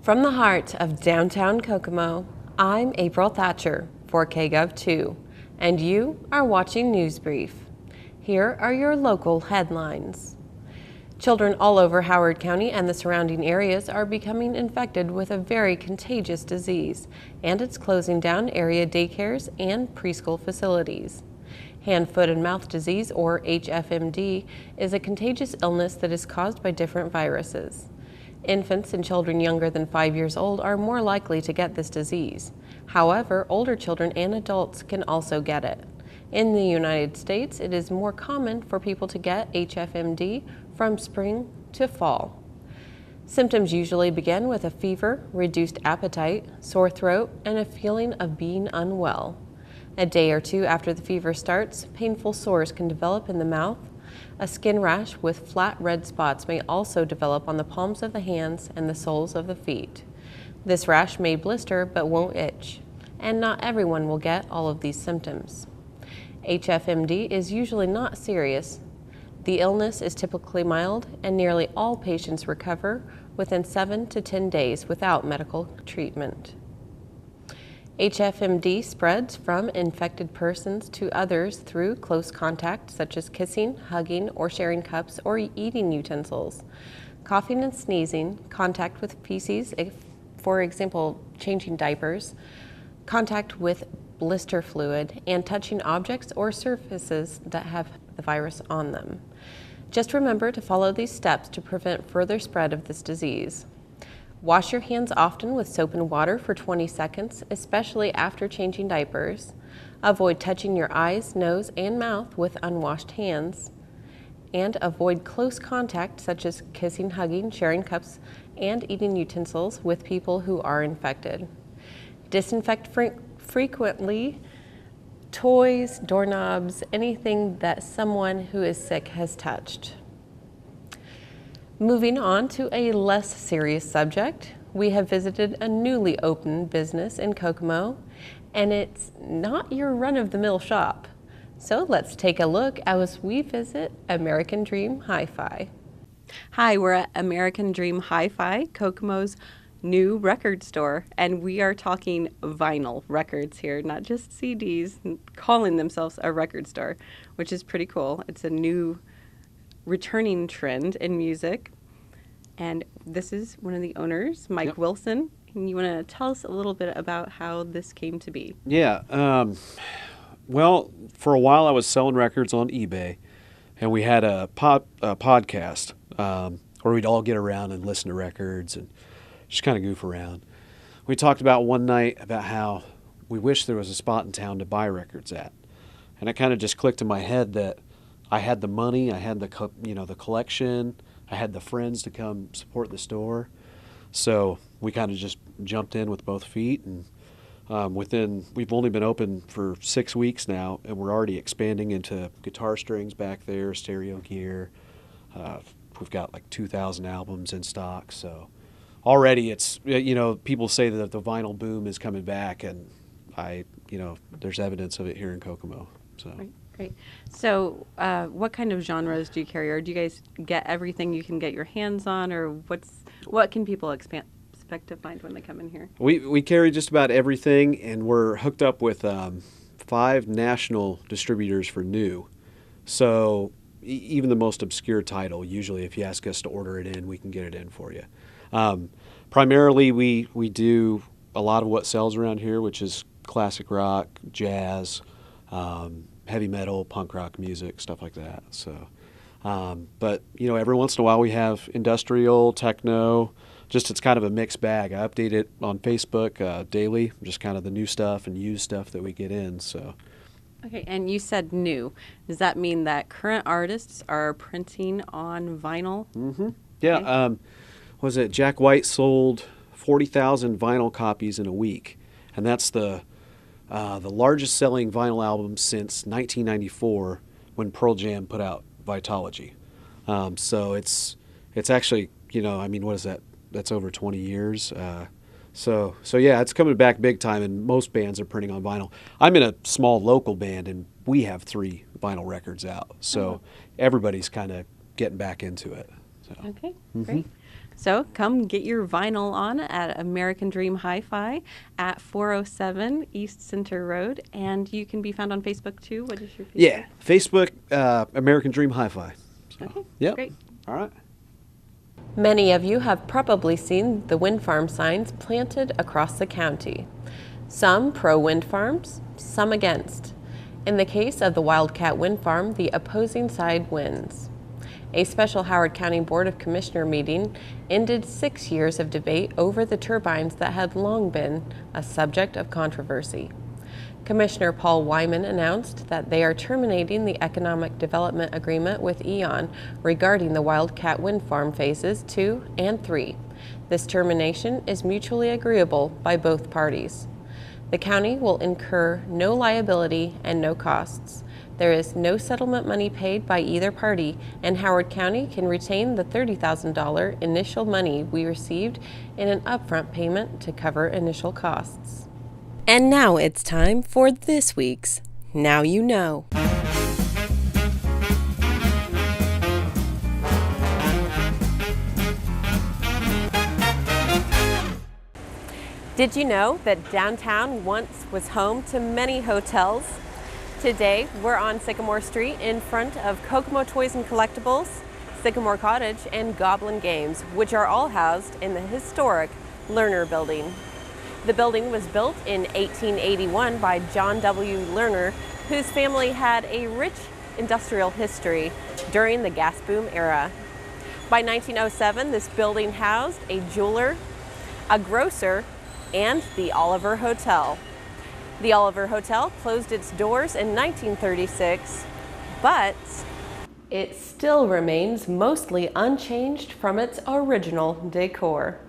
From the heart of downtown Kokomo, I'm April Thatcher for Kgov2, and you are watching News Brief. Here are your local headlines. Children all over Howard County and the surrounding areas are becoming infected with a very contagious disease, and it's closing down area daycares and preschool facilities. Hand, foot, and mouth disease, or HFMD, is a contagious illness that is caused by different viruses. Infants and children younger than 5 years old are more likely to get this disease. However, older children and adults can also get it. In the United States, it is more common for people to get HFMD from spring to fall. Symptoms usually begin with a fever, reduced appetite, sore throat, and a feeling of being unwell. A day or two after the fever starts, painful sores can develop in the mouth. A skin rash with flat red spots may also develop on the palms of the hands and the soles of the feet. This rash may blister but won't itch, and not everyone will get all of these symptoms. HFMD is usually not serious. The illness is typically mild, and nearly all patients recover within 7 to 10 days without medical treatment. HFMD spreads from infected persons to others through close contact, such as kissing, hugging, or sharing cups or eating utensils. Coughing and sneezing, contact with feces, for example, changing diapers, contact with blister fluid, and touching objects or surfaces that have the virus on them. Just remember to follow these steps to prevent further spread of this disease. Wash your hands often with soap and water for 20 seconds, especially after changing diapers. Avoid touching your eyes, nose, and mouth with unwashed hands. And avoid close contact, such as kissing, hugging, sharing cups, and eating utensils with people who are infected. Disinfect frequently toys, doorknobs, anything that someone who is sick has touched. Moving on to a less serious subject, we have visited a newly opened business in Kokomo, and it's not your run-of-the-mill shop. So let's take a look as we visit American Dream HiFi. Hi, we're at American Dream HiFi, Kokomo's new record store, and we are talking vinyl records here, not just CDs, calling themselves a record store, which is pretty cool. It's a new returning trend in music. And this is one of the owners, Mike Yep. Wilson. And you want to tell us a little bit about how this came to be? Yeah. Well, for a while I was selling records on eBay, and we had a podcast where we'd all get around and listen to records and just kind of goof around. We talked about one night about how we wish there was a spot in town to buy records at. And it kind of just clicked in my head that I had the money, I had the collection, I had the friends to come support the store. So we kind of just jumped in with both feet, and we've only been open for 6 weeks now, and we're already expanding into guitar strings back there, stereo gear. We've got like 2,000 albums in stock. So already it's, people say that the vinyl boom is coming back, and there's evidence of it here in Kokomo. So. Right. Great. So what kind of genres do you carry, or do you guys get everything you can get your hands on, or what can people expect to find when they come in here? We carry just about everything, and we're hooked up with 5 national distributors for new. So even the most obscure title, usually if you ask us to order it in, we can get it in for you. Primarily, we do a lot of what sells around here, which is classic rock, jazz, heavy metal, punk rock music, stuff like that. So, but every once in a while we have industrial, techno. Just it's kind of a mixed bag. I update it on Facebook daily, just kind of the new stuff and used stuff that we get in. So. Okay, and you said new. Does that mean that current artists are printing on vinyl? Mm-hmm. Yeah. Okay. Was it Jack White sold 40,000 vinyl copies in a week, and that's the largest selling vinyl album since 1994 when Pearl Jam put out Vitology. So it's actually, what is that? That's over 20 years. So yeah, it's coming back big time, and most bands are printing on vinyl. I'm in a small local band, and we have 3 vinyl records out. So everybody's kind of getting back into it. So. Okay, great. So come get your vinyl on at American Dream HiFi at 407 East Center Road. And you can be found on Facebook too. What is your Facebook? Yeah, Facebook, American Dream Hi-Fi. So, Okay, yep. great. All right. Many of you have probably seen the wind farm signs planted across the county. Some pro-wind farms, some against. In the case of the Wildcat wind farm, the opposing side wins. A special Howard County Board of Commissioner meeting ended 6 years of debate over the turbines that had long been a subject of controversy. Commissioner Paul Wyman announced that they are terminating the Economic Development Agreement with E.ON regarding the Wildcat Wind Farm Phases 2 and 3. This termination is mutually agreeable by both parties. The county will incur no liability and no costs. There is no settlement money paid by either party, and Howard County can retain the $30,000 initial money we received in an upfront payment to cover initial costs. And now it's time for this week's Now You Know. Did you know that downtown once was home to many hotels? Today, we're on Sycamore Street in front of Kokomo Toys and Collectibles, Sycamore Cottage, and Goblin Games, which are all housed in the historic Lerner Building. The building was built in 1881 by John W. Lerner, whose family had a rich industrial history during the gas boom era. By 1907, this building housed a jeweler, a grocer, and the Oliver Hotel. The Oliver Hotel closed its doors in 1936, but it still remains mostly unchanged from its original decor.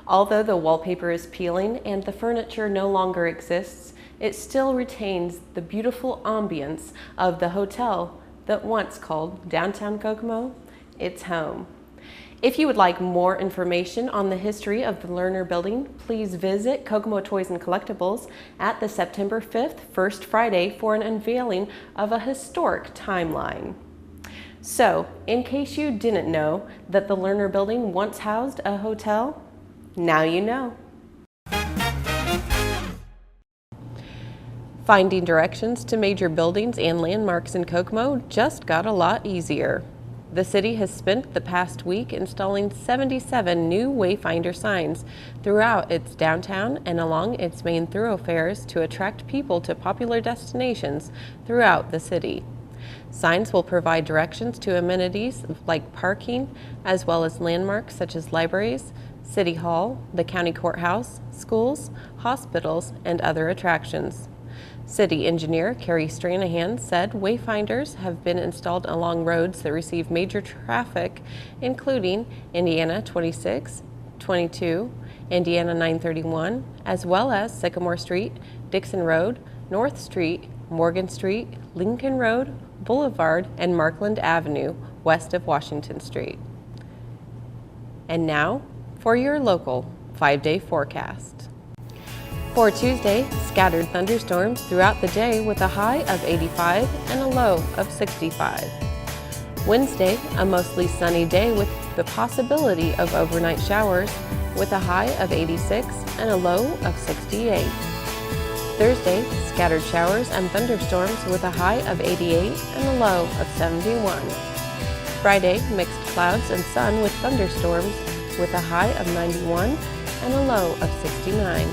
Although the wallpaper is peeling and the furniture no longer exists, it still retains the beautiful ambience of the hotel that once called downtown Kokomo its home. If you would like more information on the history of the Lerner Building, please visit Kokomo Toys and Collectibles at the September 5th First Friday for an unveiling of a historic timeline. So, in case you didn't know that the Lerner Building once housed a hotel, now you know. Finding directions to major buildings and landmarks in Kokomo just got a lot easier. The city has spent the past week installing 77 new Wayfinder signs throughout its downtown and along its main thoroughfares to attract people to popular destinations throughout the city. Signs will provide directions to amenities like parking, as well as landmarks such as libraries, City Hall, the county courthouse, schools, hospitals, and other attractions. City engineer Carrie Stranahan said Wayfinders have been installed along roads that receive major traffic, including Indiana 26, 22, Indiana 931, as well as Sycamore Street, Dixon Road, North Street, Morgan Street, Lincoln Road, Boulevard, and Markland Avenue, west of Washington Street. And now for your local 5-day forecast. For Tuesday, scattered thunderstorms throughout the day with a high of 85 and a low of 65. Wednesday, a mostly sunny day with the possibility of overnight showers with a high of 86 and a low of 68. Thursday, scattered showers and thunderstorms with a high of 88 and a low of 71. Friday, mixed clouds and sun with thunderstorms with a high of 91 and a low of 69.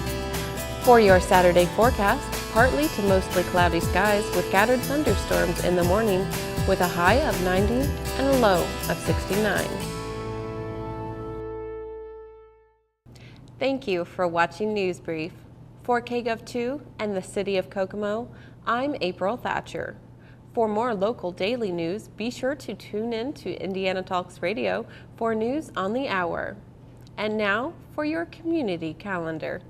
For your Saturday forecast, partly to mostly cloudy skies with scattered thunderstorms in the morning with a high of 90 and a low of 69. Thank you for watching News Brief. For Kgov2 and the City of Kokomo, I'm April Thatcher. For more local daily news, be sure to tune in to Indiana Talks Radio for news on the hour. And now for your community calendar.